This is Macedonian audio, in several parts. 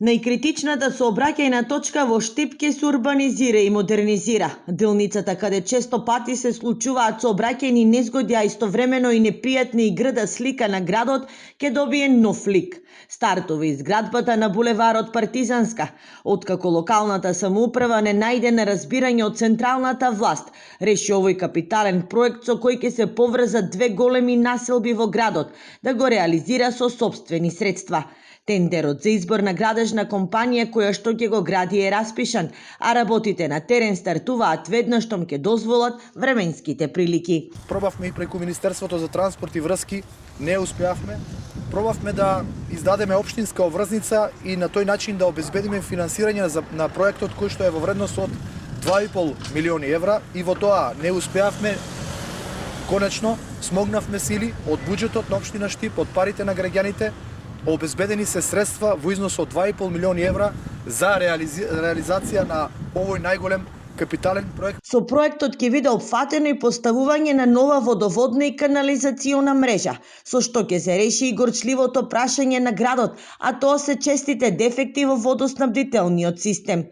Најкритичната сообраќајна точка во Штип ќе се урбанизира и модернизира. Делницата каде често пати се случуваат сообраќајни незгоди, а истовремено и непријатни и грда слика на градот, ќе добие нов лик. Стартува изградбата на булеварот Партизанска, откако локалната самоуправа не најде на разбирање од централната власт, реши овој капитален проект со кој ќе се поврзат две големи населби во градот, да го реализира со сопствени средства. Тендерот за избор на градежна компанија која што ќе го гради е распишан, а работите на терен стартуваат веднаш штом ќе дозволат временските прилики. Пробавме и преку Министерството за транспорт и врски, не успеавме. Пробавме да издадеме општинска обврзница и на тој начин да обезбедиме финансирање на проектот кој што е во вредност од 2,5 милиони евра и во тоа не успеавме. Конечно, смогнавме сили од буџетот на општина Штип, од парите на граѓаните, обезбедени се средства во износ од 2,5 милиони евра за реализација на овој најголем капитален проект. Со проектот ќе биде опфатено и поставување на нова водоводна и канализациона мрежа, со што ќе се реши и горчливото прашање на градот, а тоа се честите дефекти во водоснабдителниот систем.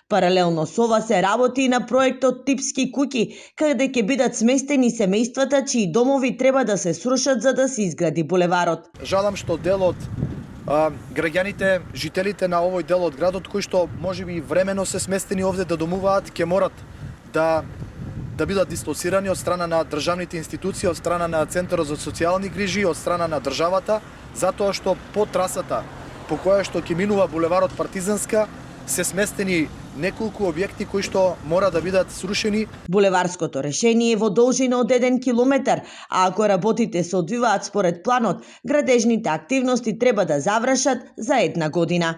Паралелно со ова се работи и на проектот Типски куќи, каде ќе бидат сместени семејствата чии домови треба да се срушат за да се изгради булеварот. Жалам што дел од граѓаните, жителите на овој дел од градот кои што можеби времено се сместени овде да домуваат, ќе морат да бидат дислоцирани од страна на државните институции, од страна на Центарот за социјални грижи, од страна на државата, затоа што по трасата по која што ќе минува булеварот Партизанска се сместени неколку објекти кои што мора да бидат срушени. Булеварското решение е во должина од 1 километар, а ако работите се одвиваат според планот, градежните активности треба да завршат за 1 година.